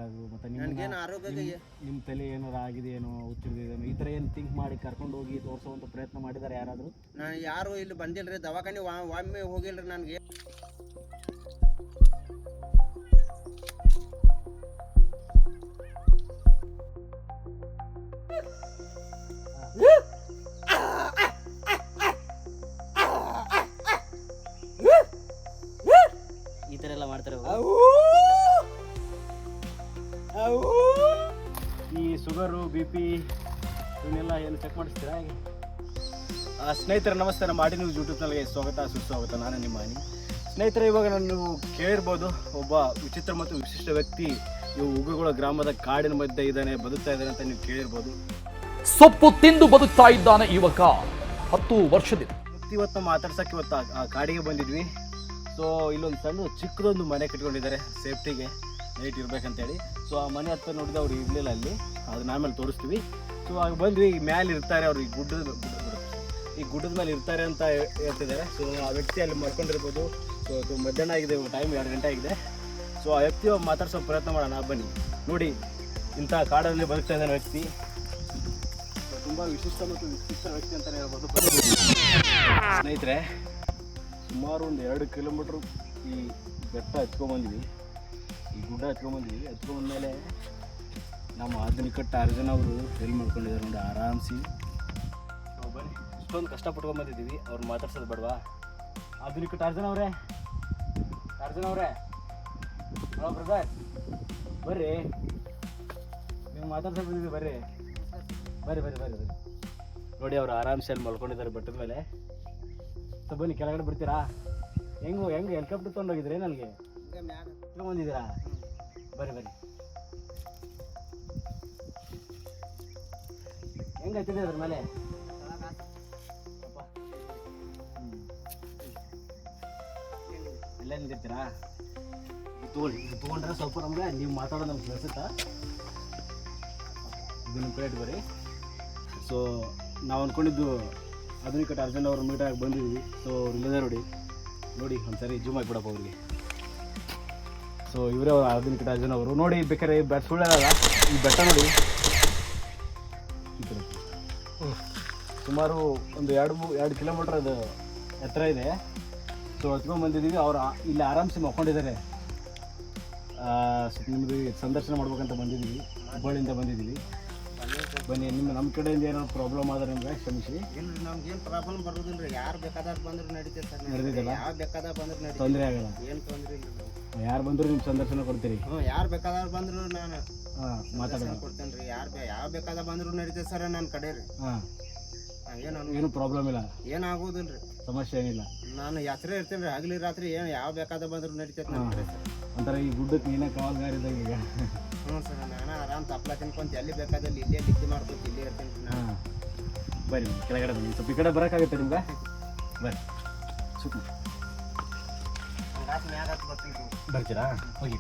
ಯಾರಾದರೂ ಮತ್ತು ನನಗೇನು ಆರೋಗ್ಯ ನಿಮ್ಮ ತಲೆ ಏನಾರು ಆಗಿದೆಯೇನೋ ಹುಚ್ಚಿಡ್ದೇನೋ ಈ ಥರ ಏನು ಥಿಂಕ್ ಮಾಡಿ ಕರ್ಕೊಂಡು ಹೋಗಿ ತೋರಿಸೋವಂಥ ಪ್ರಯತ್ನ ಮಾಡಿದ್ದಾರೆ ಯಾರಾದರೂ? ನಾನು ಯಾರು ಇಲ್ಲಿ ಬಂದಿಲ್ಲ ರೀ, ದವಾಖಾನೆ ಒಮ್ಮೆ ಹೋಗಿಲ್ಲ ರೀ ನನಗೆ. ಈ ಥರ ಎಲ್ಲ ಮಾಡ್ತಾರೆ. ಈ ಶುಗರು BP ಇವನ್ನೆಲ್ಲ ಏನು ಚೆಕ್ ಮಾಡಿಸ್ತೀರಾ? ಸ್ನೇಹಿತರೆ ನಮಸ್ತೆ, ನಮ್ಮ ಆಡಿ ನ್ಯೂಸ್ ಯೂಟ್ಯೂಬ್ ಚಾನಲ್ಗೆ ಸ್ವಾಗತ ಸುಸ್ವಾಗತ. ನಾನು ನಿಮ್ಮ ಆನಿ. ಸ್ನೇಹಿತರೆ, ಇವಾಗ ನೀವು ಕೇಳಿರ್ಬೋದು, ಒಬ್ಬ ವಿಚಿತ್ರ ಮತ್ತು ವಿಶಿಷ್ಟ ವ್ಯಕ್ತಿ ಇವು ಉಗುಗಳ ಗ್ರಾಮದ ಕಾಡಿನ ಮಧ್ಯೆ ಇದ್ದಾನೆ, ಬದುಕ್ತಾ ಇದ್ದಾನೆ ಅಂತ ನೀವು ಕೇಳಿರ್ಬೋದು. ಸೊಪ್ಪು ತಿಂದು ಬದುಕ್ತಾ ಇದ್ದಾನೆ ಯುವಕ 10 ವರ್ಷದಿಂದ. ಇವತ್ತು ಮಾತಾಡ್ಸಕ್ಕೆ ಇವತ್ತು ಆ ಕಾಡಿಗೆ ಬಂದಿದ್ವಿ. ಸೊ ಇಲ್ಲೊಂದು ಸಣ್ಣ ಚಿಕ್ಕದೊಂದು ಮನೆ ಕಟ್ಕೊಂಡಿದ್ದಾರೆ ಸೇಫ್ಟಿಗೆ, ನೈಟ್ ಇರ್ಬೇಕಂತೇಳಿ. ಸೊ ಆ ಮನೆ ಹತ್ರ ನೋಡಿದ್ರೆ ಅವ್ರು ಇರಲಿಲ್ಲ ಅಲ್ಲಿ, ಅದನ್ನ ಆಮೇಲೆ ತೋರಿಸ್ತೀವಿ. ಸೊ ಆಗ ಬಂದ್ವಿ, ಈ ಮ್ಯಾಲೆ ಇರ್ತಾರೆ ಅವರು, ಈ ಗುಡ್ಡದ ಮೇಲೆ ಇರ್ತಾರೆ ಅಂತ ಹೇಳ್ತಿದ್ದಾರೆ. ಸೊ ಆ ವ್ಯಕ್ತಿ ಅಲ್ಲಿ ಮರ್ಕೊಂಡಿರ್ಬೋದು. ಸೊ ಮಧ್ಯಾಹ್ನ ಆಗಿದೆ, ಟೈಮ್ 2 ಗಂಟೆ ಆಗಿದೆ. ಸೊ ಆ ವ್ಯಕ್ತಿ ಮಾತಾಡ್ಸೋ ಪ್ರಯತ್ನ ಮಾಡೋಣ ಬನ್ನಿ. ನೋಡಿ, ಇಂಥ ಕಾಡಲ್ಲಿ ಬದುಕ್ತಾ ಇದ್ದಾನೆ ವ್ಯಕ್ತಿ. ತುಂಬ ವಿಶಿಷ್ಟ ಮತ್ತು ವಿಚಿತ್ರ ವ್ಯಕ್ತಿ ಅಂತಲೇ ಹೇಳ್ಬೋದು. ಸ್ನೇಹಿತರೆ, ಸುಮಾರು ಒಂದು 2 ಕಿಲೋಮೀಟ್ರ್ ಈ ಬೆಟ್ಟ ಹತ್ಕೊಂಡ್ಬಂದ್ವಿ, ಈ ಗುಡ್ಡ ಹತ್ಕೊಂಡ್ಬಂದ್ವಿ. ಹತ್ಕೊಂಡ್ಮೇಲೆ ನಮ್ಮ ಆಧುನಿಕ ಟಾರ್ಜನ್ ಅವರು ಎಲ್ಲಿ ಮಾಡ್ಕೊಂಡಿದ್ದಾರೆ ನೋಡಿ, ಆರಾಮ್ಸಿ. ಬನ್ನಿ, ಇಷ್ಟೊಂದು ಕಷ್ಟಪಟ್ಕೊಂಡ್ಬಂದಿದ್ದೀವಿ, ಅವ್ರು ಮಾತಾಡ್ಸೋದು ಬೇಡವಾ? ಆಧುನಿಕ ಟಾರ್ಜನ್ ಅವರೇ, ಹಲೋ ಬ್ರದರ್, ಬರ್ರಿ, ನೀವು ಮಾತಾಡ್ಸೋದು ಬಂದಿದ್ದೀವಿ, ಬರ್ರಿ. ನೋಡಿ, ಅವ್ರು ಆರಾಮ್ಸೆ ಅಲ್ಲಿ ಮಲ್ಕೊಂಡಿದ್ದಾರೆ ಬೆಟ್ಟದ ಮೇಲೆ. ಸೊ ಬನ್ನಿ, ಕೆಳಗಡೆ ಬಿಡ್ತೀರಾ? ಹೆಂಗೆ ಹೆಲಿಕಾಪ್ಟರ್ ತೊಗೊಂಡೋಗಿದ್ರಿ ನನಗೆ ಬಂದಿದ್ದೀರಾ? ಬರ್ರಿ ಹೆಂಗೆ ಹತ್ತಿದೆ ಅದ್ರ ಮೇಲೆ? ಎಲ್ಲ ನಿಂತಿರ್ತೀರಾ? ಇದು ತೊಗೊಂಡ್ರೆ ಸ್ವಲ್ಪ ನಮಗೆ ನೀವು ಮಾತಾಡೋದು ನಮ್ಗೆ ಕೇಳಿಸುತ್ತಾ? ಇದು ನಿಮ್ಮ ಪ್ಲೇಟ್ ಬರ್ರಿ. ಸೊ ನಾವು ಅಂದ್ಕೊಂಡಿದ್ದು ಆಧುನಿಕ ಟಾರ್ಜನ್ ಅವ್ರು ಮೀಟ್ ಆಗಿ ಬಂದಿದ್ವಿ. ಸೊ ಅವ್ರು ಇಲ್ಲದೆ ನೋಡಿ ಒಂದ್ಸರಿ ಜೂಮ್ ಆಗಿಬಿಡಪ್ಪ ಅವ್ರಿಗೆ. ಸೊ ಇವರೇ ಅವ್ರು ಆಧುನಿಕ ಟಾರ್ಜನ್ ಅವರು. ನೋಡಿ, ಬೇಕಾದ್ರೆ ಸುಳ್ಳಲ್ಲ, ಈ ಬೆಟ್ಟ ನೋಡಿ, ಈ ಕಡೆ ಸುಮಾರು ಒಂದು 2 ಕಿಲೋಮೀಟ್ರ್ ಅದು ಎತ್ತರ ಇದೆ. ಸೊ ಹತ್ಕೊಂಡು ಬಂದಿದ್ದೀವಿ. ಅವ್ರು ಇಲ್ಲಿ ಆರಾಮ್ಸೆ ಮಕ್ಕೊಂಡಿದ್ದಾರೆ. ನಿಮ್ಮದು ಸಂದರ್ಶನ ಮಾಡ್ಬೇಕಂತ ಬಂದಿದ್ದೀವಿ, ಹುಬ್ಬಳ್ಳಿಯಿಂದ ಬಂದಿದ್ದೀವಿ. ಬನ್ನಿ, ನಮ್ಮ ಕಡೆಯಿಂದ ಏನಾದ್ರು ಪ್ರಾಬ್ಲಮ್ ಆದ್ರೆ ನಿಮ್ಗೆ ಕ್ಷಮಿಸಿ. ಇಲ್ರಿ, ನಮ್ಗೇನು ಪ್ರಾಬ್ಲಮ್ ಬರೋದಿಲ್ಲ ರೀ. ಯಾರು ಬೇಕಾದ್ರೆ ಬಂದ್ರೆ ನಡೀತೈತೆ ಸರ್. ನಡೆದಿದ್ದಲ್ಲ, ಯಾವ ಬೇಕಾದ್ರೆ ಬಂದ್ರೆ ನಡೀತೈತೆ, ತೊಂದರೆ ಆಗಲ್ಲ. ಏನು ತೊಂದರೆ ಇಲ್ಲ. ಯಾರು ಬಂದರೂ ನಿಮ್ಮ ಸಂದರ್ಶನ ಕೊಡ್ತೀರಿ? ಯಾರು ಬೇಕಾದ್ರೆ ಬಂದ್ರು ನಾನು ಮಾತಾಡೋಣ ಕೊಡ್ತೇನೆ ರೀ. ಯಾವ ಬೇಕಾದ್ರೆ ಬಂದ್ರು ನಡೀತೈತೆ ಸರ್ ನನ್ನ ಕಡೆ ರೀ. ಏನು ಪ್ರಾಬ್ಲಮ್ ಇಲ್ಲ, ಏನಾಗೋದಿಲ್ಲ ರೀ, ಸಮಸ್ಯೆ ಏನಿಲ್ಲ. ನಾನು ಯಾತ್ರೆ ಇರ್ತೇನೆ ರೀ, ಹಗಲಿ ರಾತ್ರಿ ಏನು ಯಾವ ಬೇಕಾದ್ರೆ ಬಂದ್ರು ನಡೀತೈತೆ ನನ್ನ ಕಡೆ ಸರ್. ಒಂಥರ ಈ ಗುಡ್ಡಕ್ಕೆ ನೀನೇ ಕಾವಲ್ಗಾರಿದ್ದಾಗ ಈಗ. ಹ್ಞೂ ಸರ್, ನಾನು ಆರಾಮ್ ತಪ್ಪಲ ತಿನ್ಕೊಂತ ಎಲ್ಲಿ ಬೇಕಾದಲ್ಲಿ ಇಲ್ಲೇ ಲಿಕ್ಕಿ ಮಾಡ್ಕೊತ ಇಲ್ಲೇ ಇರ್ತೇನೆ ರೀ ನಾನು. ಬರ್ರಿ ಕೆಳಗಡೆ ಬನ್ನಿ, ಸ್ವಲ್ಪ ಈ ಕಡೆ ಬರೋಕ್ಕಾಗುತ್ತೆ ನಿಮ್ಗೆ? ಬರ್ರಿ, ಸುತ್ತ ಮ್ಯಾಗ ಹತ್ತು ಬರ್ತೀನಿ ರೀ. ಬರ್ತೀರಾ? ಹೋಗಿ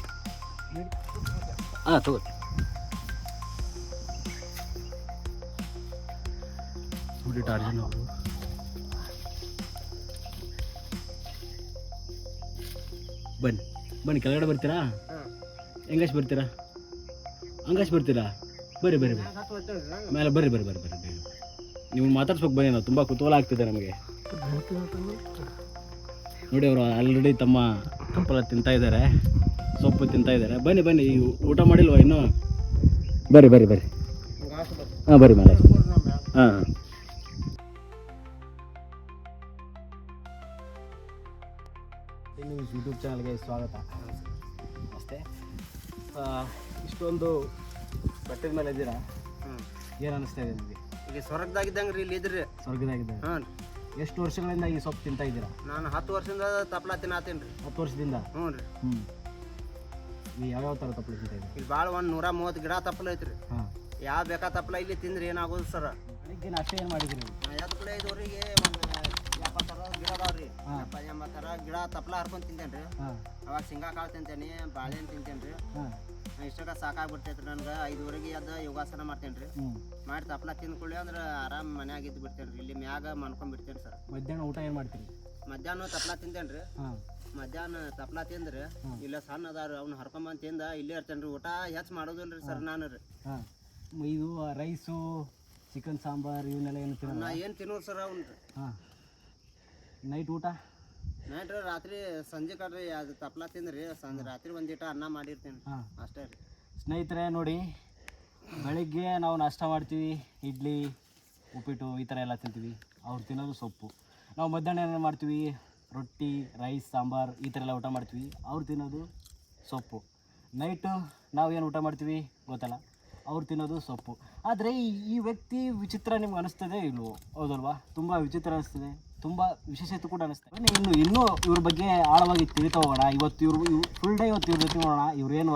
ತಗೋ. ನೋಡಿ ಟಾರ್ಜನ್ ಅವರು. ಬನ್ನಿ ಕೆಳಗಡೆ ಬರ್ತೀರಾ? ಹೆಂಗಾಶ್ ಬರ್ತೀರಾ? ಹಂಗಾಶ್ ಬರ್ತೀರಾ? ಬರ್ರಿ ಮೇಲೆ ಬರ್ರಿ. ನೀವು ಮಾತಾಡ್ಸ್ಬೇಕು, ಬನ್ನಿ. ನಾವು ತುಂಬ ಕುತೂಹಲ ಆಗ್ತಿದೆ ನಮಗೆ. ನೋಡಿ, ಅವರು ಆಲ್ರೆಡಿ ತಮ್ಮ ತಪ್ಪಲ ತಿಂತಾ ಇದ್ದಾರೆ, ಸೊಪ್ಪು ತಿಂತಾ ಇದ್ದಾರೆ. ಬನ್ನಿ, ಊಟ ಮಾಡಿಲ್ವಾ ಇನ್ನೂ? ಬರ್ರಿ. ಹಾಂ, ಬರ್ರಿ ಮೇಲೆ. ಹಾಂ, ನ್ಯೂಸ್ ಯೂಟ್ಯೂಬ್ ಚಾನಲ್ಗೆ ಸ್ವಾಗತ. ನಮಸ್ತೆ. ಇಷ್ಟೊಂದು ಬೆಟ್ಟದ ಮೇಲೆ ಇದ್ದೀರಾ, ಏನು ಅನ್ನಿಸ್ತಾ ಇದೆ ನಿಮಗೆ? ಈಗ ಸ್ವರ್ಗದಾಗಿದ್ದಂಗೆ ರೀ ಇಲ್ಲಿ ಇದ್ರಿ. ಸ್ವರ್ಗದಾಗಿದ್ದ? ಹಾಂ. ಎಷ್ಟು ವರ್ಷಗಳಿಂದ ಈ ಸೊಪ್ಪು ತಿಂತಾ ಇದ್ದೀರಾ? ನಾನು 10 ವರ್ಷದಿಂದ ತಪ್ಪಲ ತಿನ್ನತ್ತೀನಿ ರೀ. 10 ವರ್ಷದಿಂದ? ಹ್ಞೂ ರೀ. ನೀವು ಯಾವ್ಯಾವ ಥರ ತಪ್ಪಲು ತಿಂತಾ ಇದ್ದೀರಿ? ಇಲ್ಲಿ ಭಾಳ 130 ಗಿಡ ತಪ್ಪಲ ಐತ್ರಿ. ಹಾಂ. ಯಾವ ಬೇಕಾ ತಪ್ಪಲ ಇಲ್ಲಿ ತಿಂದ್ರೆ ಏನಾಗೋದು ಸರ್? ಬೆಳಿಗ್ಗೆ ನಾಷ್ಟ ಏನು ಮಾಡಿದ್ರಿ? ಯಾವ್ದು ಕಡೆ 5 ಒಂದು 70 ಥರ ಗಿಡ ಅದಾವ್ರಿ. 80 ಥರ ಗಿಡ ತಪ್ಪಲ ಹರ್ಕೊಂಡು ತಿಂತೇನೆ ರೀ. ಅವಾಗ ಶೇಂಗಾ ಕಾಳು ತಿಂತೇನೆ, ಬಾಳೆಹಣ್ಣು ತಿಂತೇನೆ ರೀ. ಇಷ್ಟಕ್ಕ ಸಾಕಾಗ್ಬಿಡ್ತೈತೆ ರೀ ನನಗೆ. 5:30 ಎದ್ದು ಯೋಗಾಸನ ಮಾಡ್ತೇನೆ ರೀ. ಮಾಡಿ ತಪ್ಪಲ ತಿಂದ್ಕೊಳ್ಳಿ ಅಂದ್ರೆ ಆರಾಮ್ ಮನ್ಯಾಗ ಇದ್ದು ಬಿಡ್ತೇನೆ ರೀ. ಇಲ್ಲಿ ಮ್ಯಾಗ ಮನ್ಕೊಂಡ್ಬಿಡ್ತೇನೆ ಸರ್. ಮಧ್ಯಾಹ್ನ ಊಟ ಏನು ಮಾಡ್ತೀರಿ? ಮಧ್ಯಾಹ್ನ ತಪ್ಲ ತಿಂತೇನ್ರಿ. ಹಾಂ ಮಧ್ಯಾಹ್ನ ತಪ್ಲ ತಿಂದ್ರಿ ಇಲ್ಲ ಸಣ್ಣ ಅದಾರ ಅವ್ನ ಹರ್ಕೊಂಬಂದು ತಿಂದ ಇಲ್ಲೇ ಇರ್ತೇನ್ರಿ. ಊಟ ಹೆಚ್ಚು ಮಾಡೋದಿಲ್ರಿ ಸರ್ ನಾನು ರೀ. ಹಾಂ ಇದು ರೈಸು ಚಿಕನ್ ಸಾಂಬಾರು ಇವನ್ನೆಲ್ಲ ಏನು ತಿನ್ನೋಲ್ಲ? ನಾ ಏನು ತಿನ್ನೋರು ಸರ್ ಅವ್ನು ರೀ. ಹಾಂ ನೈಟ್ ಊಟ? ನೈಟ್ ರೀ ರಾತ್ರಿ ಸಂಜೆ ಕಡ್ರಿ ಅದು ತಪ್ಲ ತಿಂದ್ರಿ ರಾತ್ರಿ ಒಂದಿಟ ಅನ್ನ ಮಾಡಿರ್ತೀನಿ ಹಾಂ ಅಷ್ಟೇ ರೀ. ಸ್ನೇಹಿತರೆ ನೋಡಿ, ಬೆಳಿಗ್ಗೆ ನಾವು ನಾಷ್ಟ ಮಾಡ್ತೀವಿ, ಇಡ್ಲಿ ಉಪ್ಪಿಟ್ಟು ಈ ಥರ ಎಲ್ಲ ತಿಂತೀವಿ. ಅವ್ರು ತಿನ್ನೋದು ಸೊಪ್ಪು. ನಾವು ಮಧ್ಯಾಹ್ನ ಏನು ಮಾಡ್ತೀವಿ, ರೊಟ್ಟಿ ರೈಸ್ ಸಾಂಬಾರು ಈ ಥರ ಎಲ್ಲ ಊಟ ಮಾಡ್ತೀವಿ. ಅವ್ರು ತಿನ್ನೋದು ಸೊಪ್ಪು. ನೈಟು ನಾವು ಏನು ಊಟ ಮಾಡ್ತೀವಿ ಗೊತ್ತಲ್ಲ, ಅವ್ರು ತಿನ್ನೋದು ಸೊಪ್ಪು. ಆದರೆ ಈ ವ್ಯಕ್ತಿ ವಿಚಿತ್ರ ನಿಮ್ಗೆ ಅನಿಸ್ತದೆ ಇಲ್ವೋ? ಹೌದಲ್ವಾ? ತುಂಬ ವಿಚಿತ್ರ ಅನಿಸ್ತದೆ, ತುಂಬ ವಿಶೇಷತೆ ಕೂಡ ಅನಿಸ್ತದೆ. ಇನ್ನೂ ಇವ್ರ ಬಗ್ಗೆ ಆಳವಾಗಿ ತಿಳಿತಾ ಹೋಗೋಣ. ಇವತ್ತು ಫುಲ್ ಡೇ ಇವತ್ತು ಇವ್ರ ಜೊತೆ ನೋಡೋಣ. ಇವ್ರು ಏನು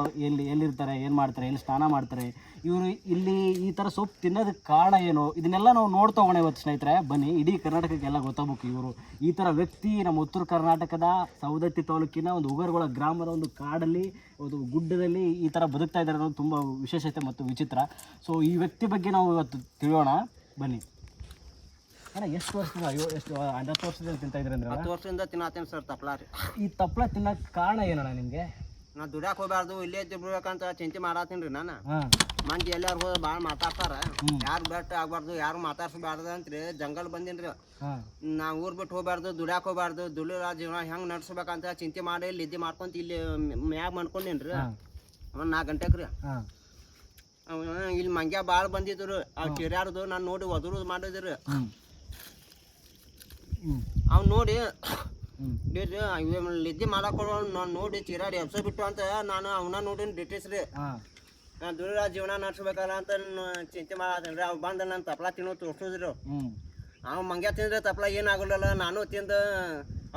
ಎಲ್ಲಿರ್ತಾರೆ, ಏನು ಮಾಡ್ತಾರೆ, ಎಲ್ಲಿ ಸ್ನಾನ ಮಾಡ್ತಾರೆ, ಇವರು ಇಲ್ಲಿ ಈ ಥರ ಸೊಪ್ಪು ತಿನ್ನೋದಕ್ಕೆ ಕಾರಣ ಏನು, ಇದನ್ನೆಲ್ಲ ನಾವು ನೋಡ್ತಾ ಹೋಗೋಣ ಇವತ್ತು ಸ್ನೇಹಿತರೆ. ಬನ್ನಿ, ಇಡೀ ಕರ್ನಾಟಕಕ್ಕೆಲ್ಲ ಗೊತ್ತಾಗಬೇಕು ಇವರು ಈ ಥರ ವ್ಯಕ್ತಿ. ನಮ್ಮ ಉತ್ತರ ಕರ್ನಾಟಕದ ಸವದತ್ತಿ ತಾಲೂಕಿನ ಒಂದು ಉಗರ್ಗೊಳ ಗ್ರಾಮದ ಒಂದು ಕಾಡಲ್ಲಿ, ಒಂದು ಗುಡ್ಡದಲ್ಲಿ ಈ ಥರ ಬದುಕ್ತಾ ಇದ್ದಾರೆ ಅನ್ನೋದು ತುಂಬ ವಿಶೇಷತೆ ಮತ್ತು ವಿಚಿತ್ರ. ಸೊ ಈ ವ್ಯಕ್ತಿ ಬಗ್ಗೆ ನಾವು ಇವತ್ತು ತಿಳಿಯೋಣ. ಬನ್ನಿ ಅಣ್ಣ, ಎಷ್ಟು ವರ್ಷದಿಂದ ಎಷ್ಟು 10 ವರ್ಷದಿಂದ ತಿಂತಾ ಇದ್ರಿ ಅಂದ್ರೆ? 10 ವರ್ಷದಿಂದ ತಿನ್ನತ್ತೇನೆ ಸರ್ ತಪ್ಲ ರೀ. ಈ ತಪ್ಪಲ ತಿನ್ನೋಕೆ ಕಾರಣ ಏನಣ್ಣ ನಿಮಗೆ? ನಾ ದುಡ್ಯಾಕೆ ಹೋಗ್ಬಾರ್ದು, ಇಲ್ಲೇ ಬಿಡ್ಬೇಕಂತ ಚಿಂತೆ ಮಾಡತ್ತೀನಿ ರೀ ನಾನು. ಹಾಂ ಮಂದಿ ಎಲ್ಲಾರು ಹೋಗಿ ಭಾಳ ಮಾತಾಡ್ತಾರ, ಯಾರು ಬೆಟ್ಟ ಆಗ್ಬಾರ್ದು, ಯಾರು ಮಾತಾಡ್ಸಬಾರ್ದು ಅಂತ್ರಿ ಜಂಗಲ್ ಬಂದೀನಿ ರೀ. ಹಾಂ ನಾ ಊರ್ ಬಿಟ್ಟು ಹೋಗ್ಬಾರ್ದು, ದುಡ್ಯಾಕೆ ಹೋಗ್ಬಾರ್ದು, ದುಡಿಯೋ ಜೀವನ ಹೆಂಗೆ ನಡ್ಸ್ಬೇಕಂತ ಚಿಂತೆ ಮಾಡಿ ಇಲ್ಲಿ ನಿದ್ದೆ ಮಾಡ್ಕೊಂತ ಇಲ್ಲಿ ಮ್ಯಾಗ ಮಾಡ್ಕೊಂಡೇನಿ ರೀ. ಒಂದು 4 ಗಂಟೆಗೆ ರೀ. ಹಾಂ ಇಲ್ಲಿ ಮಂಗ್ಯ ಭಾಳ ಬಂದಿದ್ರು, ಅವ್ರು ಕಿರ್ಯಾರ್ದು ನಾನು ನೋಡಿ ಒದರುದು ಮಾಡಿದ್ರಿ. ಅವ್ನು ನೋಡಿ ನಿದ್ದೆ ಮಾಡಾಕೊಳ್ಳೋ ನಾನು ನೋಡಿ ಚಿರಾಡಿ ಎಬ್ಸ ಬಿಟ್ಟು ಅಂತ ನಾನು ಅವನ ನೋಡಿ ಡಿಟೇಸ್ ರೀ. ನಾನು ದುಡಿಯೋ ಜೀವನ ನಡ್ಸ್ಬೇಕಲ್ಲ ಅಂತ ಚಿಂತೆ ಮಾಡತ್ತೀನಿ. ಅವ್ರು ಬಂದು ನಾನು ತಪ್ಲ ತಿನ್ನೋ ತೋರ್ಸಿದ್ರು. ಅವ್ನು ಮಂಗ್ಯ ತಿಂದ್ರೆ ತಪ್ಲ ಏನಾಗಲ್ಲ, ನಾನು ತಿಂದು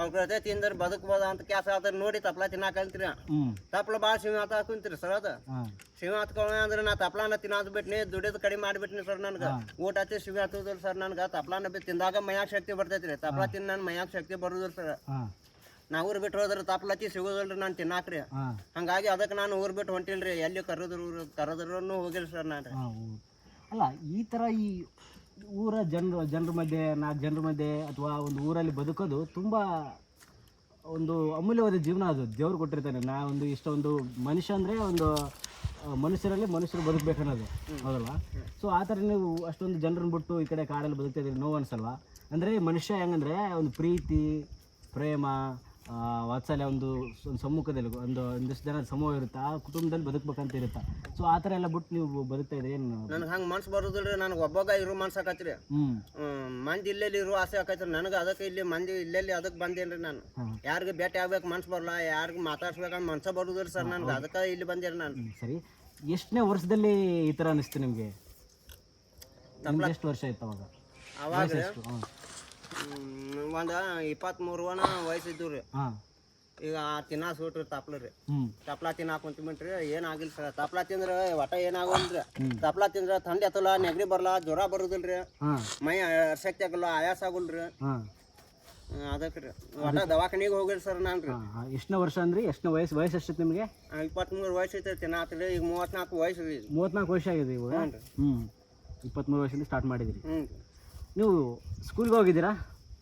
ಅವ್ರ ಜೊತೆ ತಿಂದ್ರೆ ಬದುಕ್ಬೋದ ಅಂತ ಕ್ಯಾಸ ಆದ್ರೆ ನೋಡಿ ತಪ್ಲ ತಿನ್ನಾಕಲ್ತೀರಿ. ತಪ್ಲ ಭಾಳ ಸಿವಿ ಆತ ಕುಂತೀರಿ ಸರ್. ಅದು ಸಿವಿ ಹತ್ಕೊಳ್ಳ ಅಂದ್ರೆ ನಾ ತಪ್ಲಾನ ತಿನ್ನೋದು ಬಿಟ್ನಿ, ದುಡಿಯೋದು ಕಡಿಮೆ ಮಾಡಿಬಿಟ್ನಿ ಸರ್. ನನ್ಗೆ ಊಟ ಹತ್ತಿ ಸಿವಿ ಹತ್ತದಿಲ್ಲ ಸರ್. ನನ್ಗೆ ತಪ್ಲಾನ ತಿಂದಾಗ ಮೈಯಾಗ ಶಕ್ತಿ ಬರ್ತೈತ್ರಿ. ತಪ್ಲ ತಿಂದು ನನ್ನ ಮೈಯಾಗ ಶಕ್ತಿ ಬರೋದಿಲ್ಲ ಸರ್. ನಾ ಊರು ಬಿಟ್ಟು ಹೋದ್ರೆ ತಪ್ಲತ್ತಿ ಸಿಗೋದಿಲ್ರಿ ನಾನು ತಿನ್ನಾಕ್ರಿ. ಹಂಗಾಗಿ ಅದಕ್ಕೆ ನಾನು ಊರು ಬಿಟ್ಟು ಹೊಂಟಿಲ್ರಿ. ಎಲ್ಲಿ ಕರೆದ್ರು ಹೋಗಿಲ್ಲ ಸರ್ ನಾನು. ಅಲ್ಲ, ಈ ಥರ ಈ ಊರ ಜನರ ಮಧ್ಯೆ 4 ಜನರ ಮಧ್ಯೆ ಅಥವಾ ಒಂದು ಊರಲ್ಲಿ ಬದುಕೋದು ತುಂಬ ಒಂದು ಅಮೂಲ್ಯವಾದ ಜೀವನ. ಅದು ದೇವ್ರು ಕೊಟ್ಟಿರ್ತಾನೆ. ಒಂದು ಇಷ್ಟೊಂದು ಮನುಷ್ಯ ಅಂದರೆ ಒಂದು ಮನುಷ್ಯರಲ್ಲಿ ಮನುಷ್ಯರು ಬದುಕಬೇಕನ್ನೋದು, ಹೌದಲ್ವಾ? ಸೊ ಆ ಥರ ನೀವು ಅಷ್ಟೊಂದು ಜನರನ್ನ ಬಿಟ್ಟು ಈ ಕಡೆ ಕಾಡಲ್ಲಿ ಬದುಕ್ತಾ ಇದ್ದೀರಿ, ನೋವು ಅನ್ಸಲ್ವಾ? ಅಂದರೆ ಮನುಷ್ಯ ಹೆಂಗಂದರೆ ಒಂದು ಪ್ರೀತಿ ಪ್ರೇಮ ವಾತ್ಸಲ್ಯ ಒಂದು ಸಮ್ಮುಖದಲ್ಲಿ ಒಂದಿಷ್ಟು ಜನ ಸಮೂಹ ಇರುತ್ತೆ, ಆ ಕುಟುಂಬದಲ್ಲಿ ಬದುಕಬೇಕಂತ ಇರುತ್ತೆ. ಸೊ ಆ ಥರ ಎಲ್ಲ ಬಿಟ್ಟು ನೀವು ಬದುಕ್ತಾ ಇದ್ದೀರಿ. ಏನು ನನಗೆ ಹಂಗೆ ಮನ್ಸು ಬರೋದಿಲ್ರಿ. ನನಗೆ ಒಬ್ಬಗ ಇರೋ ಮನ್ಸು ಆಕತ್ರಿ. ಮಂದಿ ಇಲ್ಲೆಲ್ಲಿ ಇರೋ ಆಸೆ ಆಕೈತ್ರಿ ನನಗೆ. ಅದಕ್ಕೆ ಇಲ್ಲಿ ಮಂದಿ ಇಲ್ಲೆಲ್ಲಿ ಅದಕ್ಕೆ ಬಂದೇನ್ರಿ ನಾನು. ಯಾರಿಗೆ ಭೇಟಿ ಆಗ್ಬೇಕು ಮನ್ಸು ಬರಲ್ಲ, ಯಾರಿಗೆ ಮಾತಾಡ್ಸ್ಬೇಕಂತ ಮನ್ಸ ಬರೋದಿಲ್ಲ ಸರ್ ನನಗೆ. ಅದಕ್ಕೆ ಇಲ್ಲಿ ಬಂದೇರಿ ನಾನು. ಸರಿ, ಎಷ್ಟನೇ ವರ್ಷದಲ್ಲಿ ಈ ಥರ ಅನಿಸ್ತು ನಿಮಗೆ? ಎಷ್ಟು ವರ್ಷ ಆಯ್ತು ಅವಾಗ? ಅವಾಗ ಒಂದು 23 ವಯಸ್ಸಿದ್ದು ರೀ. ಈಗ ತಿನ್ನಾ ಸೂಟ್ರಿ ತಪ್ಲ ರೀ. ತಪ್ಲ ತಿನ್ನಾಕ ಕುಂತ್ಬಿಟ್ರಿ, ಏನಾಗಿಲ್ಲ ಸರ್. ತಪ್ಲ ತಿಂದ್ರೆ ಒಟ್ಟ ಏನಾಗಲ್ರಿ. ತಪ್ಲ ತಿಂದ್ರೆ ಥಂಡಿ ಹತ್ತಲ್ಲ, ನೆಗಡಿ ಬರಲ್ಲ, ಜ್ವರ ಬರೋದಿಲ್ರಿ, ಮೈ ಶಕ್ತಿ ಆಗಲ್ಲ, ಆಯಾಸ ಆಗಲ್ರಿ. ಅದಕ್ಕೆ ರೀ ಒಟ್ಟ ದವಾಖಾನಿಗೆ ಹೋಗಿರಿ ಸರ್ ನಾನು ರೀ. ಎಷ್ಟನೇ ವರ್ಷ ಅಂದ್ರಿ? ಎಷ್ಟನೇ ವಯಸ್ಸು ಎಷ್ಟಿತ್ತು ನಿಮಗೆ? 23 ವಯಸ್ಸು ಐತೆ ತಿನ್ನಾತ್ರಿ. ಈಗ 34 ವಯಸ್ಸು ರೀ. 34 ವರ್ಷ ಆಗಿದೆ ಇವಾಗ. 23 ವರ್ಷದಿಂದ ಸ್ಟಾರ್ಟ್ ಮಾಡಿದಿರಿ. ನೀವು ಸ್ಕೂಲ್ಗೆ ಹೋಗಿದ್ದೀರಾ?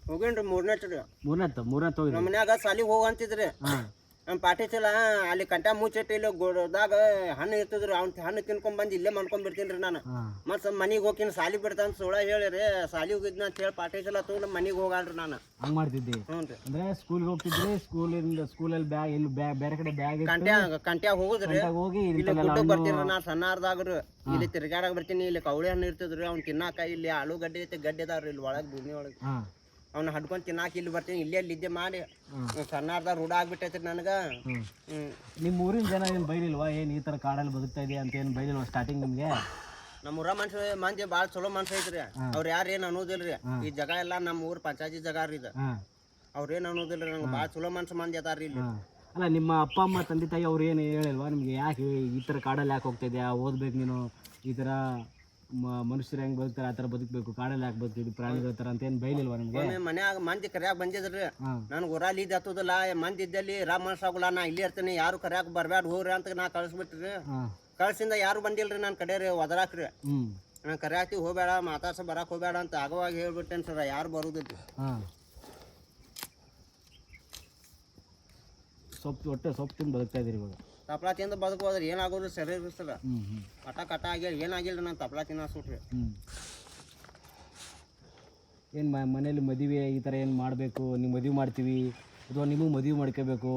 ಹೋಗೇನ್ರಿ. ಮೂರನೇ ಹೋಗಿದ್ರಿ. ನಮ್ಮ ಮನ್ಯಾಗ ಸಾಲಿಗೆ ಹೋಗ ಅಂತಿದ್ರಿ. ನಮ್ಮ ಪಾಟಿ ಚಲ ಅಲ್ಲಿ ಕಂಟ ಮುಚ್ಚಿಟ್ಟು ಇಲ್ಲಿ ಗೋಡದಾಗ ಹಣ್ಣು ಇರ್ತದ್ರಿ. ಅವ್ನ ಹಣ್ಣು ತಿನ್ಕೊಂಡ್ ಬಂದು ಇಲ್ಲೇ ಮಾಡ್ಕೊಂಡ್ಬಿಡ್ತೀನಿ ರೀ ನಾನು. ಮತ್ತೆ ಮನೆಗೆ ಹೋಗಿನ ಸಾಲಿ ಬಿಡ್ತಾನ ಸುಳ ಹೇಳಿರಿ. ಸಾಲಿ ಹೋಗಿದ್ನ ಅಂತ ಹೇಳಿ ಪಾಟಿ ಚಲ ತಗೊಂಡು ಮನೆಗೆ ಹೋಗಲ್ರಿ ನಾನು. ಹಂಗೆ ಮಾಡ್ತಿದ್ದೆ. ಹ್ಞೂ ರೀ. ಅಂದ್ರೆ ಸ್ಕೂಲ್ಗೆ ಹೋಗ್ತಿದ್ರಿ, ಸ್ಕೂಲಲ್ಲಿ ಬ್ಯಾಗ್ ಇಲ್ಲಿ ಬೇರೆ ಕಡೆ ಬ್ಯಾಗ್ ಕಂಟ್ಯಾಗ ಹೋಗುದ್ರಿ. ಹೋಗಿ ಇಲ್ಲಿ ಗುಡ್ಡಕ್ಕೆ ಬರ್ತೀನಿ ನಾ ಸಣ್ಣಾರ್ದಾಗ್ರಿ. ಇಲ್ಲಿ ತಿರ್ಗಾಡಕ್ ಬರ್ತೀನಿ. ಇಲ್ಲಿ ಕವಳಿ ಹಣ್ಣು ಇರ್ತದ್ರಿ ಅವ್ನು ತಿನ್ನಾಕ. ಇಲ್ಲಿ ಆಲೂಗಡ್ಡೆ ಐತಿ, ಗಡ್ಡೆ ಅದಾವ್ರಿ ಇಲ್ಲಿ ಒಳಗೆ ಭೂಮಿ ಒಳಗೆ. ಅವ್ನ ಹಡ್ಕೊಂಡ್ ತಿನ್ನಾಕ ಇಲ್ಲಿ ಬರ್ತೀನಿ. ಇಲ್ಲೇ ನಿದ್ದೆ ಮಾಡಿ ಸಣ್ಣಾರ್ದಾಗ ರೂಢ ಆಗ್ಬಿಟ್ಟೈತ್ರಿ ನನಗೆ. ನಿಮ್ಮ ಊರಿನ ಜನ ಏನು ಬೈಲಿಲ್ವಾ? ಏನು ಈ ಥರ ಕಾಡಲ್ಲಿ ಬದುಕ್ತಾ ಇದೆಯಾ ಅಂತ ಏನು ಬೈಲಿಲ್ವಾ ಸ್ಟಾರ್ಟಿಂಗ್ ನಿಮಗೆ? ನಮ್ಮ ಊರ ಮಂದಿ ಭಾಳ ಚಲೋ ಮನ್ಸು ಐತ್ರಿ. ಅವ್ರು ಯಾರು ಏನು ಅನ್ನೋದಿಲ್ರಿ. ಈ ಜಾಗ ಎಲ್ಲ ನಮ್ಮ ಊರ್ ಪಂಚಾಯತಿ ಜಾಗ ರೀ ಇದು. ಅವ್ರು ಏನು ಅನ್ನೋದಿಲ್ರಿ. ನಂಗೆ ಭಾಳ ಚಲೋ ಮನ್ಸು ಮಂದಿ ಅದಾರ ಇಲ್ಲಿ. ಅಲ್ಲ, ನಿಮ್ಮ ಅಪ್ಪ ಅಮ್ಮ ತಂದೆ ತಾಯಿ ಅವ್ರು ಏನು ಹೇಳಿಲ್ವಾ ನಿಮಗೆ? ಯಾಕೆ ಈ ಥರ ಕಾಡಲ್ಲಿ ಯಾಕೆ ಹೋಗ್ತಾ ಇದೆಯಾ, ಓದ್ಬೇಕು ನೀನು, ಈ ಥರ ಮನುಷ್ಯರು ಹೆಂಗೆ ಬದುಕ್ತಾರೆ ಆ ಥರ ಬದುಕಬೇಕು, ಕಾಡಲ್ಲಿ ಯಾಕೆ ಬದುಕಿದ್ವಿ ಪ್ರಾಣಿಗಳ ಥರ ಅಂತ ಏನು ಬೈಲಿಲ್ವಾ ನಿಮಗೆ? ಮನ್ಯಾಗ ಮಂದಿ ಕರ್ಯಾಗ ಬಂದಿದ್ರಿ. ನನ್ಗೆ ಊರಲ್ಲಿ ಇದು ಹತ್ತೋದಿಲ್ಲ. ಮಂದಿ ಇದ್ದಲ್ಲಿ ರಾಮ ಮನ್ಸಾಗಲ್ಲ, ನಾ ಇಲ್ಲಿ ಇರ್ತೀನಿ, ಯಾರು ಕರ್ಯಾಕ ಬರ್ಬ್ಯಾಡ ಹೋಗ್ರಿ ಅಂತ ನಾ ಕಳಿಸ್ಬಿಟ್ರಿ. ಕಳ್ಸಿಂದ ಯಾರು ಬಂದಿಲ್ರಿ ನನ್ನ ಕಡೆ ರೀ ಒದರಾಕ್ರಿ. ನಾನು ಕರ್ಯಾಕಿ ಹೋಗ್ಬೇಡ, ಮಾತಾಡ್ಸ ಬರಾಕ್ ಹೋಗ್ಬೇಡ ಅಂತ ಆಗವಾಗ ಹೇಳ್ಬಿಟ್ಟೇನು ಸರ್. ಯಾರು ಬರೋದಿಲ್ಲ. ಸೊಪ್ಪು ತಿಂದು ಬದುಕ್ತಾ ಇದ್ದೀರಿ ಇವಾಗ. ತಪ್ಲ ತಿಂದು ಬದುಕೋದ್ರಿ ಏನಾಗೋದ್ರಿ ಸರಿ ಸರ್. ಹ್ಞೂ ಕಟ ಆಗಿಲ್ಲ ಏನಾಗಿಲ್ಲ ನಾನು ತಪ್ಲ ತಿನ್ನ ಸುಟ್ರಿ. ಏನು ಮನೇಲಿ ಮದುವೆ ಈ ಥರ ಏನು ಮಾಡಬೇಕು, ನೀವು ಮದುವೆ ಮಾಡ್ತೀವಿ ಅಥವಾ ನಿಮಗೆ ಮದುವೆ ಮಾಡ್ಕೋಬೇಕು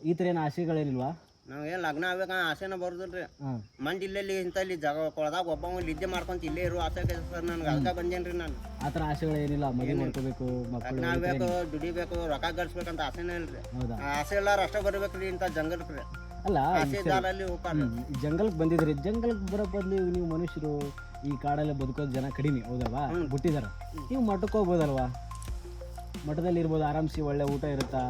ಈ ಥರ ಏನು ಆಸೆಗಳೇನಿಲ್ವಾ? ನಾವೇನು ಲಗ್ನ ಆಗ್ಬೇಕ ಆಸೆನ ಬರೋದಿಲ್ರಿ. ಹಾಂ ಮಂದಿ ಇಲ್ಲೆಲ್ಲಿ ಇಂಥಲ್ಲಿ ಜಾಗ ಕೊಳದಾಗ ಒಬ್ಬ ನಿದ್ದೆ ಮಾಡ್ಕೊಂತ ಇಲ್ಲೇ ಇರೋ ಆಸೆ ಸರ್. ನನಗೆ ಅದಕ್ಕೆ ಬಂದೇನ್ರಿ ನಾನು. ಆ ಥರ ಆಸೆಗಳೇನಿಲ್ಲ, ಮದುವೆ ಮಾಡ್ಕೋಬೇಕು, ಲಗ್ನ ಮಕ್ಕಳು ಆಗ್ಬೇಕು, ದುಡಿಬೇಕು, ರೊಕ್ಕ ಗಳಿಸ್ಬೇಕಂತ ಆಸೆನೇ ಇಲ್ರಿ. ಹೌದಾ? ಆ ಆಸೆ ಎಲ್ಲಾರು ಅಷ್ಟೇ ಬರ್ಬೇಕ್ರಿ ಇಂಥ ಜಂಗಲ್ಕ್ರಿ. ಅಲ್ಲ ಆಸೆ ದಾರಲ್ಲಿ ಹೋಗ್ತಾರೆ. ಜಂಗಲ್ಗೆ ಬಂದಿದ್ರಿ, ಜಂಗಲ್ಗೆ ಬರೋ ಬದಲು ನೀವು ಮನುಷ್ಯರು ಈ ಕಾಡಲ್ಲೇ ಬದುಕೋದು ಜನ ಕಡಿಮೆ ಹೌದಲ್ವಾ? ಬಿಟ್ಟಿದ್ದಾರೆ. ನೀವು ಮಠಕ್ಕೆ ಹೋಗ್ಬೋದಲ್ವಾ? ಮಠದಲ್ಲಿ ಇರ್ಬೋದು, ಆರಾಮ್ಸಿ ಒಳ್ಳೆ ಊಟ ಇರುತ್ತಾ,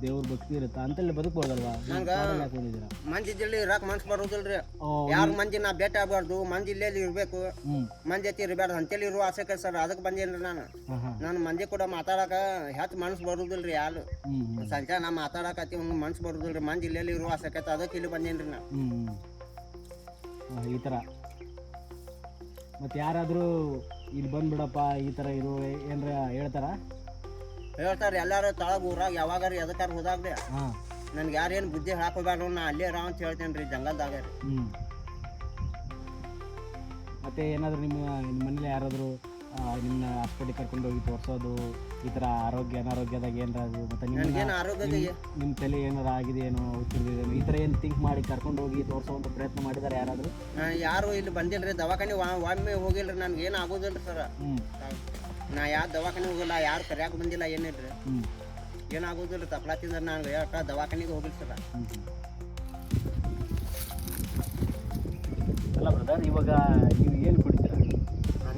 ದೇವ್ರ ಭಕ್ತಿ ಇರುತ್ತಾ ಅಂತಲ್ಲಿ ಬದುಕ್ಬೋದಲ್ವಾ? ಯಾಕೆ ಬಂದಿದ್ದೀರಾ? ಮಂದಿ ಇದ್ದಲ್ಲಿ ಇರಾಕ್ ಮನ್ಸು ಬರೋದಿಲ್ರಿ. ಯಾರ ಮಂದಿ ನಾ ಭೇಟಿ ಆಗ್ಬಾರ್ದು, ಮಂದಿ ಇಲ್ಲೇ ಇರ್ಬೇಕು, ಮಂದಿ ಜೊತೆ ಇರಬಾರ್ದು ಅಂತೇಳಿ ಇರುವ ಆಸೆಕೆ ಸರ್. ಅದಕ್ಕೆ ಬಂದೇನ್ರಿ ನಾನು. ನಾನು ಮಂದಿ ಕೂಡ ಮಾತಾಡಕ ಹೆಚ್ಚು ಮನ್ಸು ಬರೋದಿಲ್ರಿ. ಯಾರು ಸಂಜೆ ನಾ ಮಾತಾಡಕತ್ತಿ ಹಂಗೆ ಮನ್ಸು ಬರೋದಿಲ್ರಿ. ಮಂದಿ ಇಲ್ಲೆಲ್ಲಿ ಇರುವ ಆಸೆಕೆ ಅದಕ್ಕೆ ಇಲ್ಲಿ ಬಂದೇನ್ರಿ ನಾನು. ಈ ಥರ ಮತ್ತು ಯಾರಾದರೂ ಇಲ್ಲಿ ಬಂದ್ಬಿಡಪ್ಪ ಈ ಥರ ಇರು ಏನಾರ ಹೇಳ್ತಾರೆ ಎಲ್ಲಾರು ತಳಗ ಊರಾಗ ಯಾವಾಗಾರ ಎದಕ್ಕಾರ ಹೋದಾಗ್ರಿ ಹಾಂ ನನ್ಗೆ ಯಾರೇನು ಬುದ್ಧಿ ಹಾಕೋಬೇಡ್ರು, ನಾ ಅಲ್ಲೇ ಇರೋ ಅಂತ ಹೇಳ್ತೇನೆ ರೀ ಜಂಗಲ್ದಾಗ ರೀ. ಮತ್ತು ಏನಾದರೂ ನಿಮ್ಮ ಮನೇಲಿ ಯಾರಾದರೂ ನಿಮ್ಮನ್ನ ಹಾಸ್ಪಿಟ್ಲಿಗೆ ಕರ್ಕೊಂಡು ಹೋಗಿ ತೋರಿಸೋದು ಈ ಥರ ಅನಾರೋಗ್ಯದಾಗ ಏನಾರು ಮತ್ತು ನನಗೇನು ಆರೋಗ್ಯದ ನಿಮ್ಮ ತಲೆ ಏನಾರು ಆಗಿದೆಯೇನೋ ಹುಚ್ಚಿದೇನೋ ಈ ಥರ ಏನು ಥಿಂಕ್ ಮಾಡಿ ಕರ್ಕೊಂಡು ಹೋಗಿ ತೋರಿಸೋವಂಥ ಪ್ರಯತ್ನ ಮಾಡಿದ್ದಾರೆ ಯಾರಾದರೂ? ಯಾರು ಇಲ್ಲಿ ಬಂದಿಲ್ರಿ. ದವಾಖಾನೆ ಒಮ್ಮೆ ಹೋಗಿಲ್ರಿ. ನನ್ಗೆ ಏನು ಆಗೋದಿಲ್ರಿ ಸರ್. ನಾ ಯಾವ ದವಾಖಾನೆ ಹೋಗಿಲ್ಲ, ಯಾರು ಕರ್ಯಾಕ ಬಂದಿಲ್ಲ, ಏನಿಲ್ರಿ. ಏನಾಗೋದಿಲ್ಲ. ತಪ್ಲ ತಿಂದ್ರೆ ನಾನು ಯಾಕೆ ದವಾಖಾನೆಗೆ ಹೋಗಿಲ್ಲ ಸರ್. ಅಲ್ಲ ಬ್ರದರ್, ಇವಾಗ ನೀವು ಏನು ಕುಡಿತೀರ?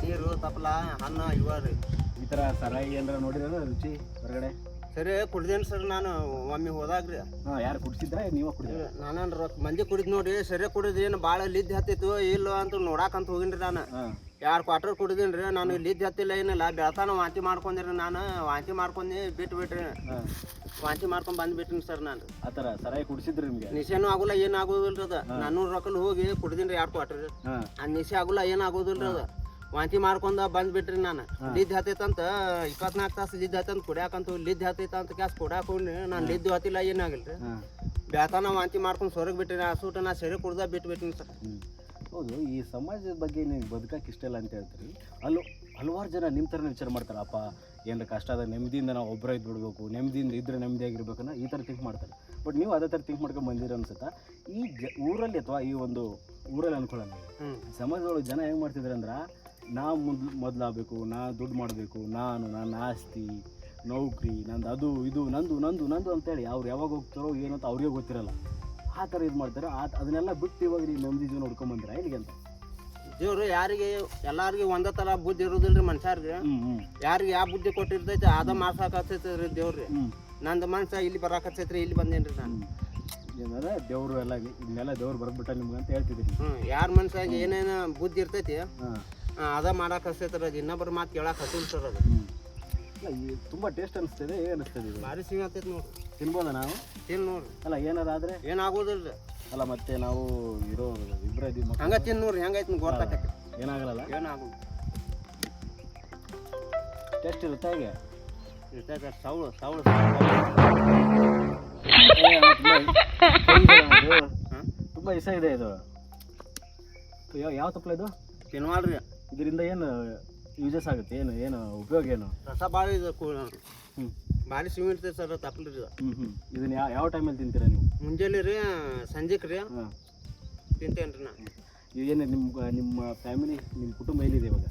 ನೀರು, ತಪ್ಲ, ಅನ್ನ ಇವ ರೀ. ಈ ಥರ ಸರಾಯಿ ಏನಾರ ನೋಡಿರೋ ರುಚಿ ಹೊರಗಡೆ? ಸರಿ ಕುಡ್ದೇನು ಸರ್ ನಾನು ಒಮ್ಮೆ ಹೋದಾಗ್ರಿ. ಹಾಂ, ಯಾರು ಕುಡಿಸಿದ್ರೆ ನೀವು ಕುಡಿದ್ರೆ? ನಾನು ಮಂದಿ ಕುಡಿದ್ ನೋಡಿ ಸರಿ ಕುಡಿದೇನು ಭಾಳ ಲಿದ್ದು ಹತ್ತಿತ್ತು ಇಲ್ಲೋ ಅಂತ ನೋಡಾಕಂತ ಹೋಗಿನ್ರಿ ನಾನು. ಯಾರು ಕ್ವಾರ್ಟರ್ ಕುಡಿದೀನಿ ರೀ ನಾನು. ಲಿದ್ದು ಹತ್ತಿಲ್ಲ ಏನಿಲ್ಲ, ಬೆಳತಾನ ವಾಂತಿ ಮಾಡ್ಕೊಂಡಿರಿ. ನಾನು ವಾಂತಿ ಮಾಡ್ಕೊಂಡು ಬಿಟ್ಬಿಟ್ರಿ. ವಾಂತಿ ಮಾಡ್ಕೊಂಡು ಬಂದ್ಬಿಟ್ಟಿನಿ ಸರ್ ನಾನು. ಆ ಥರ ಸರಾಯಿ ಕುಡಿಸಿದ್ರಿ ನಿಮಗೆ? ನಿಶೆನೂ ಆಗೋಲ್ಲ, ಏನು ಆಗೋದಿಲ್ರಿ ಅದು. 400 ರೊಕ್ಕಲ್ಲಿ ಹೋಗಿ ಕುಡ್ದೀನಿ ರೀ 2 ಕ್ವಾರ್ಟರ್. ಅದು ನಿಶೆ ಆಗೋಲ್ಲ, ಏನು ಆಗೋದಿಲ್ರಿ ಅದು. ವಾಂತಿ ಮಾಡ್ಕೊಂಡ ಬಂದ್ಬಿಟ್ರಿ ನಾನು. ಲಿದ್ದು ಹತ್ತೈತಂತ 24 ತಾಸು ಲಿದ್ದು ಹತ್ತಂತ ಕುಡಿಯಾಕಂತ ಲಿದ್ದು ಹತ್ತೈತಂತ ಕ್ಯಾಸ್ ಕುಡ್ಯಾಕೊಂಡ್ರಿ ನಾನು. ಲಿದ್ದು ಹತ್ತಿಲ್ಲ, ಏನಾಗಿಲ್ರಿ. ಬೆಳತಾನ ವಾಂತಿ ಮಾಡ್ಕೊಂಡು ಸೊರಗಿ ಬಿಟ್ಟಿನಿ. ಆ ಸೂಟ ನಾ ಸರಿ ಕುಡ್ದ ಬಿಟ್ಬಿಟ್ಟಿನಿ ಸರ್. ಹೌದು, ಈ ಸಮಾಜದ ಬಗ್ಗೆ ನೀವು ಬದುಕಕ್ಕೆ ಇಷ್ಟ ಇಲ್ಲ ಅಂತ ಹೇಳ್ತೀರಿ. ಹಲವಾರು ಜನ ನಿಮ್ಮ ಥರನೇ ವಿಚಾರ ಮಾಡ್ತಾರೆ. ಅಪ್ಪ ಏನಾರ ಕಷ್ಟ ಆದ ನೆಮ್ಮದಿಯಿಂದ ನಾವು ಒಬ್ಬರ ಇದ್ಬಿಡ್ಬೇಕು, ನೆಮ್ಮದಿಯಿಂದ ಇದ್ದರೆ ನೆಮ್ಮದಿಯಾಗಿರ್ಬೇಕು ಅನ್ನೋ ಈ ಥರ ಥಿಂಕ್ ಮಾಡ್ತಾರೆ. ಬಟ್ ನೀವು ಅದೇ ಥರ ಥಿಂಕ್ ಮಾಡ್ಕೊಂಡು ಬಂದಿರೋ ಅನ್ಸುತ್ತಾ? ಈ ಊರಲ್ಲಿ ಅಥವಾ ಈ ಒಂದು ಊರಲ್ಲಿ ಅನ್ಕೊಳ್ಳೋಣ, ಸಮಾಜದೊಳಗೆ ಜನ ಹೆಂಗೆ ಮಾಡ್ತಿದ್ದಾರೆ ಅಂದ್ರೆ, ನಾ ಮೊದಲಾಗಬೇಕು, ನಾ ದುಡ್ಡು ಮಾಡಬೇಕು, ನನ್ನ ಆಸ್ತಿ, ನೌಕರಿ, ನಂದು ಅದು ಇದು ನಂದು ನಂದು ನಂದು ಅಂತೇಳಿ ಅವ್ರು ಯಾವಾಗ ಹೋಗ್ತಾರೋ ಏನೋ ಅಂತ ಅವ್ರಿಗೆ ಗೊತ್ತಿರಲ್ಲ. ಆ ಥರ ಇದು ಮಾಡ್ತಾರೆ. ಅದನ್ನೆಲ್ಲ ಬಿಟ್ಟು ಇವಾಗ ನೀವು ನೆಮ್ಮದಿ ಜೀವನ ನೋಡ್ಕೊಂಬಂದ್ರೆ ಇಲ್ಲಿಗೆ ಅಂತ ದೇವ್ರು ಯಾರಿಗೆ ಎಲ್ಲಾರ್ಗಿ ಒಂದೇ ಥರ ಬುದ್ಧಿ ಇರೋದಿಲ್ರಿ ಮನುಷ್ಯರ್ಗೆ. ಯಾರಿಗೆ ಯಾವ ಬುದ್ಧಿ ಕೊಟ್ಟಿರ್ತೈತಿ ಅದ ಮಾಡ್ಸಾಕತ್ತೈತ್ರಿ ದೇವ್ರಿ. ನಂದು ಮನ್ಸ ಇಲ್ಲಿ ಬರಾಕತ್ತೈತ್ರಿ, ಇಲ್ಲಿ ಬಂದೇನ್ರಿ ನಾನು. ಏನಂದ್ರೆ ದೇವ್ರು ಎಲ್ಲ ಇದನ್ನೆಲ್ಲ ದೇವ್ರು ಬರ್ಬಿಟ್ಟ ನಿಮ್ಗೆ ಅಂತ ಹೇಳ್ತಿದ್ದೀನಿ. ಯಾರ ಮನ್ಸಾಗ ಏನೇನು ಬುದ್ಧಿ ಇರ್ತೈತಿ ಅದ ಮಾಡಕ್ಕೆ ಹಸ್ತೈತ್ರಿ. ಅದು ಇನ್ನೊಬ್ಬರ ಮಾತು ಕೇಳಕ್ಕೆ ಹತ್ತಿಲ್ಲ ಸರ್. ಅದು ತುಂಬ ಟೇಸ್ಟ್ ಅನಿಸ್ತದೆ. ಹೇಗೆ ಅನಿಸ್ತದೆ? ಭಾರಿ ಸಿಹಿ ಆಗ್ತೈತಿ ನೋಡ್ರಿ. ತಿನ್ಬೋದ ನಾವು? ತಿನ್ ನೋಡ್ರಿ. ಅಲ್ಲ ಏನಾದ್ರೆ ಏನಾಗೋದಿಲ್ರಿ. ಅಲ್ಲ ಮತ್ತೆ ನಾವು ಇರೋ ಇಬ್ಬರೇ ಇದೀವಿ, ಹಂಗ ತಿನ್ ನೋಡ್ರಿ ಹೆಂಗೈತಿ ಗೊತ್ತಾಕೈತಿ. ಏನಾಗಲ್ಲ? ಏನಾಗೋದು ಟೇಸ್ಟ್ ಇರುತ್ತೆ. ಹೇಗೆ ಇರ್ತೈತೆ? ಸೌಳು ಸೌಳು ತುಂಬ ಇಷ್ಟ ಇದೆ ಇದು. ಯಾವ ತಪ್ಪಲ ಇದು? ತಿನ್ವಾಳ್ರಿ. ಇದರಿಂದ ಏನು ಯೂಸಸ್ ಆಗುತ್ತೆ? ಏನು ಉಪಯೋಗ ಏನು? ರಸ ಭಾಳ ಇದು ಭಾರಿ ಸಿಹಿ ಇರ್ತೈತೆ ಸರ್ ತಪ್ಪಲ್ರಿ ಇದು. ಇದನ್ನ ಯಾವ ಟೈಮಲ್ಲಿ ತಿಂತೀರಾ ನೀವು? ಮುಂಜಾನೆ ರೀ, ಸಂಜೆಗೆ ರೀ ತಿಂತೇನ್ರಿ ನಾನು. ಏನು ನಿಮ್ಮ ಫ್ಯಾಮಿಲಿ, ನಿಮ್ಮ ಕುಟುಂಬ ಎಲ್ಲಿದೆ ಇವಾಗ?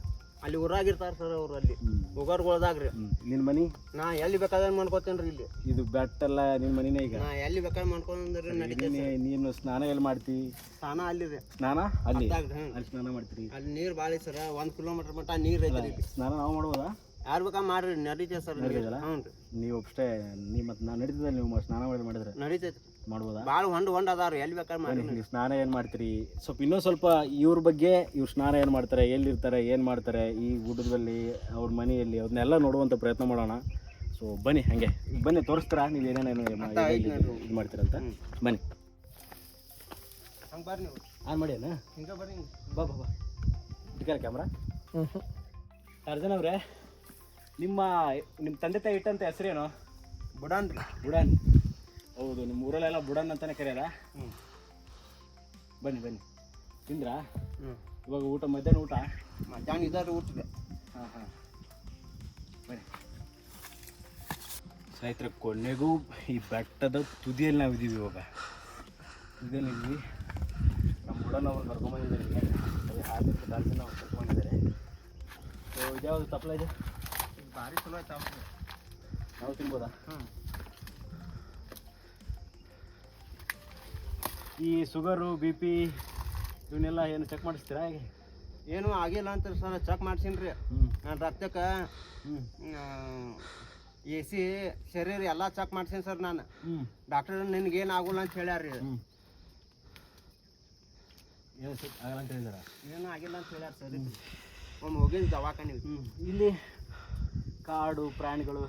ಅಲ್ಲಿ ಊರಾಗಿರ್ತಾರೆ ಸರ್ ಅವ್ರು. ಅಲ್ಲಿ ಹೋಗೋರ್ಗೊಳ್ದಾಗ್ರಿ. ನಿನ್ನ ಮನೆ? ನಾ ಎಲ್ಲಿ ಬೇಕಾದ್ರೆ ಮಾಡ್ಕೋತೇನ್ರಿ. ಇಲ್ಲಿ ಇದು ಬೆಟ್ಟಲ್ಲ ನಿನ್ನ ಮನಿನೇ? ಈಗ ನಾ ಎಲ್ಲಿ ಬೇಕಾದ್ರೆ ಮಾಡ್ಕೊಂಡ್ರಿ ನಡೀತೈತೆ. ನೀನು ಸ್ನಾನ ಎಲ್ಲಿ ಮಾಡ್ತಿ? ಸ್ನಾನ ಅಲ್ಲಿ ರೀ. ಸ್ನಾನ ಅಲ್ಲಿ ಅಲ್ಲಿ ಸ್ನಾನ ಮಾಡ್ತೀರಿ? ಅಲ್ಲಿ ನೀರು ಭಾಳ ಸರ್. 1 ಕಿಲೋಮೀಟರ್ ಮಟ್ಟ ನೀರು ಐತ್ರಿ. ಸ್ನಾನ ನಾವು ಮಾಡ್ಬೋದಾ? ಯಾರು ಬೇಕಾ ಮಾಡ್ರಿ, ನಡೀತೈತೆ ಸರ್. ಹ್ಞೂ ರೀ. ನೀವು ಅಷ್ಟೇ ಮತ್ತು ನಾನು ನಡೀತದೆ. ನೀವು ಸ್ನಾನ ಮಾಡಿದ್ರೆ ನಡೀತೈತೆ? ಮಾಡ್ಬೋದಾ? ಭಾಳ ಹೊಂಡ ಅದಾವ್ರಿ, ಎಲ್ಲಿ ಬೇಕಾದ್ರೆ ಮಾಡಿ. ನೀವು ಸ್ನಾನ ಏನು ಮಾಡ್ತೀರಿ? ಇನ್ನೂ ಸ್ವಲ್ಪ ಇವ್ರ ಬಗ್ಗೆ, ಇವ್ರು ಸ್ನಾನ ಏನು ಮಾಡ್ತಾರೆ, ಎಲ್ಲಿರ್ತಾರೆ, ಏನು ಮಾಡ್ತಾರೆ, ಈ ಗುಡ್ಡದಲ್ಲಿ ಅವ್ರ ಮನೆಯಲ್ಲಿ, ಅದನ್ನೆಲ್ಲ ನೋಡುವಂಥ ಪ್ರಯತ್ನ ಮಾಡೋಣ. ಸೊ ಬನ್ನಿ, ಹಾಗೆ ಬನ್ನಿ, ತೋರಿಸ್ತೀರಾ ನೀವು ಏನೇನೇನು ಇದು ಮಾಡ್ತೀರಂತ? ಬನ್ನಿ, ಹಂಗೆ ಬರ್ರಿ ನೀವು. ಆನ್ ಮಾಡಿ ಅಣ್ಣ, ಹಿಂಗೆ ಬರ್ರಿ. ಬಾ ಇಟ್ಕಾರ ಕ್ಯಾಮ್ರಾ. ಅರ್ಜುನ್ ಅವರೇ, ನಿಮ್ಮ ತಂದೆ ತಾಯಿ ಇಟ್ಟಂತ ಹೆಸರೇನು? ಬುಡಾನ್ ರೀ. ಬುಡಾನ್. ಹೌದು, ನಿಮ್ಮ ಊರಲ್ಲೆಲ್ಲ ಬುಡನ್ ಅಂತಾನೆ ಕರೆಯಲ್ಲ. ಬನ್ನಿ ಬನ್ನಿ, ತಿಂದ್ರಾ? ಇವಾಗ ಊಟ, ಮಧ್ಯಾಹ್ನ ಊಟ? ಮಧ್ಯಾಹ್ನ ಇದಾರೆ ಊಟಕ್ಕೆ. ಹಾಂ ಬನ್ನಿ ಸ್ನೇಹಿತರೆ, ಕೊನೆಗೂ ಈ ಬೆಟ್ಟದ ತುದಿಯಲ್ಲಿ ನಾವಿದ್ದೀವಿ. ಇವಾಗ ತುದಿಯಲ್ಲಿದ್ವಿ. ನಮ್ಮ ಬುಡನವ್ರು ಕರ್ಕೊಂಬಂದಿದ್ದಾರೆ. ಅದೇ ಹಾಕಿ ದಾಲ್ಚಿನ ಅವ್ರು ಕರ್ಕೊಂಬಂದಿದ್ದಾರೆ. ಸೊ ಇದ್ಯಾವುದು ತಪ್ಪಲ ಇದೆ? ಭಾರಿ ಚಲೋ ಆಯ್ತು. ನಾವು ತಿನ್ಬೋದಾ? ಈ ಶುಗರು, BP ಇವನ್ನೆಲ್ಲ ಏನು ಚೆಕ್ ಮಾಡಿಸ್ತೀರಾ? ಹೇಗೆ? ಏನು ಆಗಿಲ್ಲ ಅಂತ ಸರ್, ಚೆಕ್ ಮಾಡ್ಸೀನಿ ರೀ. ನಾನು ರಕ್ತಕ್ಕೆ AC ಶರೀರ ಎಲ್ಲ ಚೆಕ್ ಮಾಡ್ಸೀನಿ ಸರ್. ನಾನು ಡಾಕ್ಟರ್ ನಿನಗೇನು ಆಗೋಲ್ಲ ಅಂತ ಹೇಳ್ಯಾರ ರೀ. ಏನು ಆಗಲ್ಲ ಅಂತ ಹೇಳಿದಾರ? ಏನು ಆಗಿಲ್ಲ ಅಂತ ಹೇಳ್ಯಾರ ಸರ್. ಒಮ್ಮೆ ಹೋಗಿದ್ದು ದವಾಖಾನೆ. ಇಲ್ಲಿ ಕಾಡು ಪ್ರಾಣಿಗಳು,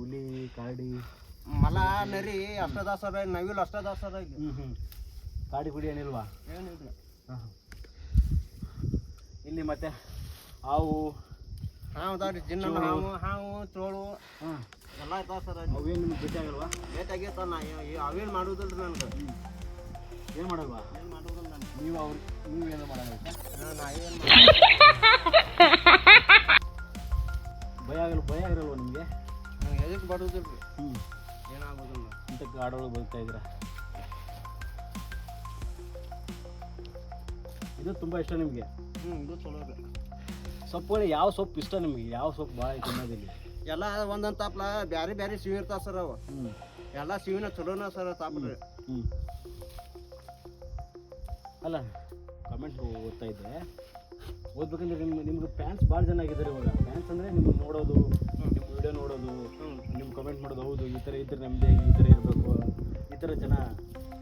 ಹುಲಿ, ಕಾಡಿ, ಮಲ, ನರಿ ಅಷ್ಟದ ಸರ್. ನವಿಲು ಅಷ್ಟದ ಸರ್. ಇಲ್ಲಿ ಕಾಡಿ ಗುಡಿ ಏನಿಲ್ವಾ? ಏನಿಲ್ಲ. ಇಲ್ಲಿ ಮತ್ತೆ ಹಾವು, ಹಾವು ಅದಾವ್ರಿ. ಜಿನ್ನ ಹಾವು ಚೋಳು ಎಲ್ಲ ಇರ್ತಾವ ಸರ್. ಅವೇನು ನಿಮ್ಗೆ ಭೇಟಿ ಆಗಲ್ವಾ? ಬೇಕಾಗೈತ. ನಾ ಅವೇನು ಮಾಡೋದಿಲ್ಲ ರೀ ನನಗೆ. ಏನು ಮಾಡಲ್ವಾ? ಏನು ಮಾಡೋದಿಲ್ಲ ನಾನು. ನೀವೇನು ಮಾಡಲ್ಲ? ನಾ ಏನು ಭಯ ಆಗಿರಲ್ವ ನಿಮಗೆ? ಎದಕ್ಕೆ ಬರೋದಿಲ್ಲ ರೀ. ಏನಾಗೋದಿಲ್ಲ. ಇಂಥ ಕಾಡೊಳಗೆ ಬದುಕ್ತಾ ಇದ್ದೀರಾ. ಇದು ತುಂಬ ಇಷ್ಟ ನಿಮಗೆ? ಇದು ಚಲೋ ರೀ. ಸೊಪ್ಪುಗಳು ಯಾವ ಸೊಪ್ಪು ಇಷ್ಟ ನಿಮಗೆ? ಯಾವ ಸೊಪ್ಪು ಭಾಳ ತಿನ್ನೋದಿಲ್ಲ? ಎಲ್ಲ ಒಂದೊಂದು ತಾಪ್ಲ ಬ್ಯಾರೆ ಬ್ಯಾರೆ ಸಿವಿ ಇರ್ತಾವ ಸರ್. ಅವು ಎಲ್ಲ ಸಿವಿನ ಚಲೋನ ಸರ್ ತಾಪ್ರಿ. ಅಲ್ಲ, ಕಮೆಂಟ್ ಓದ್ತಾ ಇದ್ದೆ. ಓದ್ಬೇಕಂದ್ರೆ ನಿಮ್ಗೆ ಫ್ಯಾನ್ಸ್ ಭಾಳ ಜನ ಆಗಿದ್ದಾರೆ ಇವಾಗ. ಫ್ಯಾನ್ಸ್ ಅಂದರೆ ನಿಮ್ಗೆ ನೋಡೋದು, ನಿಮ್ಮ ವಿಡಿಯೋ ನೋಡೋದು, ನಿಮ್ಮ ಕಮೆಂಟ್ ಮಾಡೋದು. ಹೌದು, ಈ ಥರ ಇದ್ರೆ ನಮ್ಮದೇ, ಈ ಥರ ಇರಬೇಕು, ಈ ಥರ ಜನ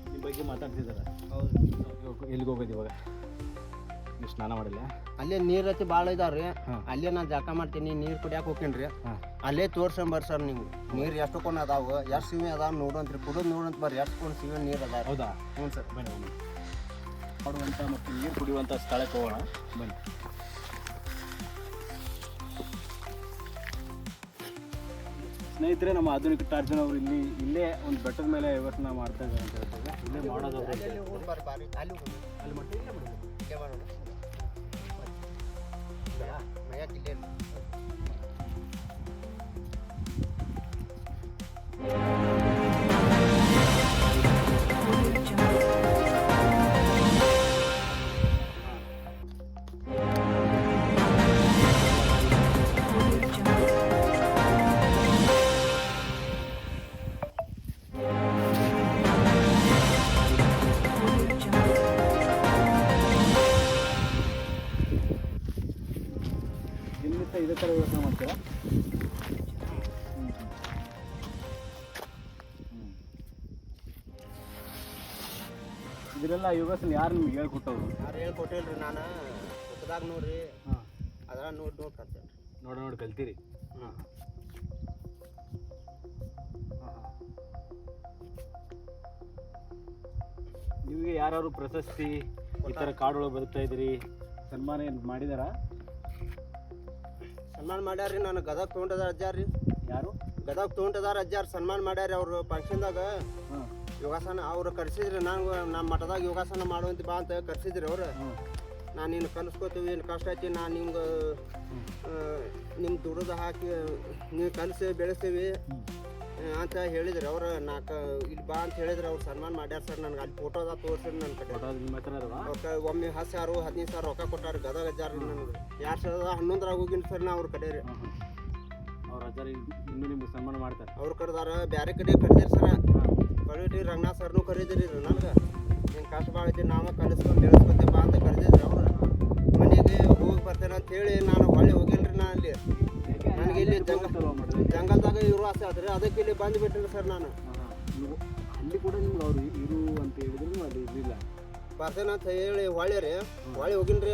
ನಿಮ್ಮ ಬಗ್ಗೆ ಮಾತಾಡ್ತಿದ್ದಾರೆ. ಹೌದು. ಎಲ್ಲಿಗೆ ಹೋಗೋದು ಇವಾಗ? ನೀವು ಸ್ನಾನ ಮಾಡಿಲ್ಲ? ಅಲ್ಲೇ ನೀರು ಹತ್ತಿ ಭಾಳ ಇದಾವ್ರಿ. ಅಲ್ಲೇ ನಾನು ಜಳಕ ಮಾಡ್ತೀನಿ, ನೀರು ಕುಡಿಯಾಕೆ ಹೋಗ್ತೀನಿ ರೀ. ಅಲ್ಲೇ ತೋರ್ಸಂಬರ್ ಸರ್ ನೀವು. ನೀರು ಎಷ್ಟು ಕೊಂಡು ಅದಾವು, ಎಷ್ಟು ಸಿವಿ ಅದಾವ ನೋಡಂತ್ರಿ. ಕುಡಿದು ನೋಡಂತ ಬರ್ರಿ, ಎಷ್ಟು ಕೊಂಡು ಸಿವಿ ನೀರು ಅದಾವ. ಹೌದಾ? ಹ್ಞೂ ಸರ್. ಬನ್ನಿ ಬನ್ನಿ, ಮಾಡುವಂಥ ಮತ್ತು ನೀರು ಕುಡಿಯುವಂಥ ಸ್ಥಳಕ್ಕೆ ಹೋಗೋಣ. ಬನ್ನಿ. ಸ್ನೇಹಿತರೆ, ನಮ್ಮ ಆಧುನಿಕ ಟಾರ್ಜನ್ ಅವರು ಇಲ್ಲೇ ಒಂದು ಬೆಟ್ಟದ ಮೇಲೆ ವ್ಯವಸ್ಥೆ ಮಾಡ್ತಾ ಇದ್ದಾರೆ ಅಂತ ಹೇಳ್ತಾರೆ. ಇಲ್ಲೇ ಮಾಡೋದು ಅಲ್ಲಿ ಮಾಡಿ ಇಲ್ಲೇ ಮಾಡೋಣ. ಮಯಾಕ್ ಇಲ್ಲೇ ಇದೇ ಥರ ಯೋಚನೆ ಮಾಡ್ತೀರಾ? ಇದರೆಲ್ಲ ಯೋಗಾಸನ ಯಾರು ನಿಮ್ಗೆ ಹೇಳ್ಕೊಟ್ಟವ್ರು? ಯಾರು ಹೇಳ್ಕೊಟ್ಟಿಲ್ರಿ. ನಾನು ಪುಸ್ತಕದಾಗ ನೋಡ್ರಿ, ಅದ್ರ ನೋಡಿ ಕಲ್ತೇನೆ. ನೋಡಿ ಕಲ್ತೀರಿ? ನಿಮಗೆ ಯಾರು ಪ್ರಶಸ್ತಿ, ಈ ಥರ ಕಾಡೊಳಗೆ ಬದುಕ್ತಾ ಇದ್ದೀರಿ, ಸನ್ಮಾನ ಏನು ಮಾಡಿದಾರಾ? ಸನ್ಮಾನ ಮಾಡ್ಯಾರ್ರಿ. ನಾನು ಗದಗ ತೊಗೊಂಡದಾರ ಅಜ್ಜಾರ್ರಿ. ಯಾರು? ಗದಗ ತೊಗೊಂಡದಾರ ಅಜ್ಜಾರ್ ಸನ್ಮಾನ ಮಾಡ್ಯಾರ. ಅವರು ಫಂಕ್ಷನ್ದಾಗ ಯೋಗಾಸನ ಅವ್ರು ಕರ್ಸಿದ್ರಿ. ನಾನು ನಮ್ಮ ಮಠದಾಗ ಯೋಗಾಸನ ಮಾಡುವಂತ ಬಾ ಅಂತ ಕರ್ಸಿದ್ರಿ ಅವ್ರು. ನಾನು ನಿನ್ನ ಕಲಿಸ್ಕೋತೀವಿ, ಏನು ಕಷ್ಟ ಐತಿ, ನಾನು ನಿಮ್ಗೆ ನಿಮ್ಮ ದುಡ್ದು ಹಾಕಿ ನೀವು ಕಲಿಸಿ ಬೆಳೆಸ್ತೀವಿ ಅಂತ ಹೇಳಿದ್ರಿ ಅವ್ರು. ಇಲ್ಲಿ ಬಾ ಅಂತ ಹೇಳಿದ್ರು. ಅವ್ರು ಸನ್ಮಾನ ಮಾಡ್ಯಾರ ಸರ್. ನನಗೆ ಅಲ್ಲಿ ಫೋಟೋದಾಗ ತೋರಿಸ್ರಿ ನನ್ನ ಕಡೆ. ಅವ್ರ ಒಮ್ಮೆ 10,000 15,000 ರೊಕ್ಕ ಕೊಟ್ಟಾರ ಗದಗ ಅಜ್ಜಾರ. ನನಗೆ 2011 ಹೋಗಿನಿ ಸರ್ ನಾ ಅವ್ರ ಕಡೆ ರೀ. ಅವ್ರ ಅಜ್ಜಾರ ಇನ್ನೂ ನಿಮ್ಗೆ ಸನ್ಮಾನ ಮಾಡ್ತಾರೆ? ಅವ್ರು ಕರೆದಾರ. ಬೇರೆ ಕಡೆ ಕರೆದಿರಿ ಸರ. ಕರೀರಿ. ರಂಗನಾಥ್ ಸರ್ನು ಕರೀದಿರಿ ನನಗೆ. ನಿನ್ನ ಕಷ್ಟ ಭಾಳ ಐತಿ, ನಾವು ಕಲಿಸ್ಕೊಂಡು ಬೆಳೆಸ್ಕೊತೆ ಬಾ ಅಂತ ಕರೆದಿದ್ರಿ ಅವ್ರು. ಮನೆಗೆ ಹೋಗಿ ಬರ್ತೇನೆ ಅಂತ ಹೇಳಿ ನಾನು ಹೊಳ್ಳಿ ಹೋಗಿಲ್ರಿ. ನಾನು ಅಲ್ಲಿ ನನಗೆ ಇಲ್ಲಿ ಜಂಗಲ್ದಾಗ ಇರೋ ಆಸೆ ಆದ್ರಿ. ಅದಕ್ಕೆ ಇಲ್ಲಿ ಬಂದುಬಿಟ್ಟಿರಿ ಸರ್ ನಾನು. ಅಲ್ಲಿ ಕೂಡ ನಿಮ್ಗೆ ಅವ್ರು ಇರು ಅಂತ ಹೇಳಿದ್ರು ಅಲ್ಲಿ ಇರಲಿಲ್ಲ? ಬರ್ತೇನೆ ಅಂತ ಹೇಳಿ ಹೊಳ್ಳಿ ರೀ. ಹೊಳ್ಳಿ ಹೋಗಿನ್ರಿ.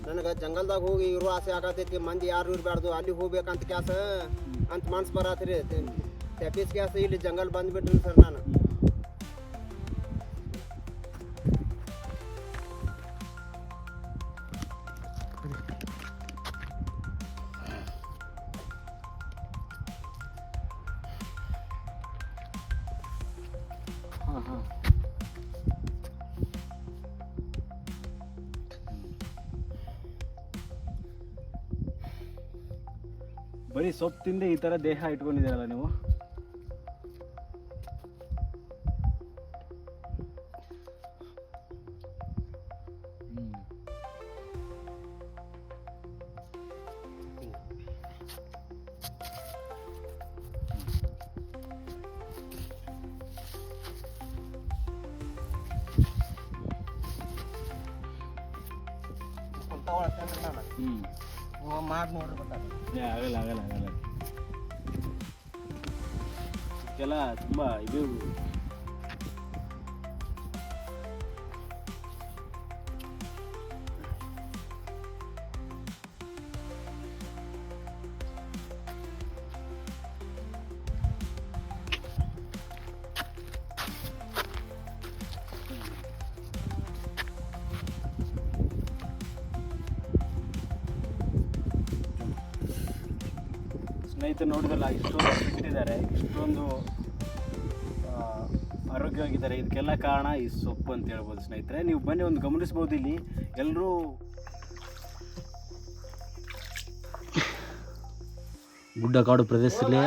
ನನಗೆ ಜಂಗಲ್ದಾಗ ಹೋಗಿ ಇರೋ ಆಸೆ ಆಗತೈತಿ. ಮಂದಿ ಯಾರು ಇರಬಾರ್ದು, ಅಲ್ಲಿ ಹೋಗ್ಬೇಕಂತ ಕ್ಯಾಸ ಅಂತ ಮನ್ಸು ಬರತ್ರಿ. ತೆಪ್ಪೀಸ್ ಕ್ಯಾಸ ಇಲ್ಲಿ ಜಂಗಲ್ ಬಂದುಬಿಟ್ರಿ ಸರ್ ನಾನು. ಹಾಂ ಹಾಂ. ಬರೀ ಸೊಪ್ಪು ತಿಂದೆ ಈ ಥರ ದೇಹ ಇಟ್ಕೊಂಡಿದ್ದೀರಲ್ಲ ನೀವು. ಮಾಡಿ ನೋಡ್ರಿ ಗೊತ್ತಾಗ ಆಗಲ್ಲ ಆಗಲ್ಲ ಆಗಲ್ಲ. ಇದಕ್ಕೆಲ್ಲ ತುಂಬ ಇದು ಸ್ನೇಹಿತರು ನೋಡಿದ್ರಲ್ಲ, ಇಷ್ಟೊಂದು ಬಿಟ್ಟಿದ್ದಾರೆ, ಇಷ್ಟೊಂದು ಆರೋಗ್ಯವಾಗಿದ್ದಾರೆ. ಇದಕ್ಕೆಲ್ಲ ಕಾರಣ ಈ ಸೊಪ್ಪು ಅಂತ ಹೇಳ್ಬೋದು ಸ್ನೇಹಿತರೆ. ನೀವು ಬನ್ನಿ, ಒಂದು ಗಮನಿಸ್ಬೋದು, ಇಲ್ಲಿ ಎಲ್ಲರೂ ಗುಡ್ಡ ಕಾಡು ಪ್ರದೇಶದಲ್ಲಿ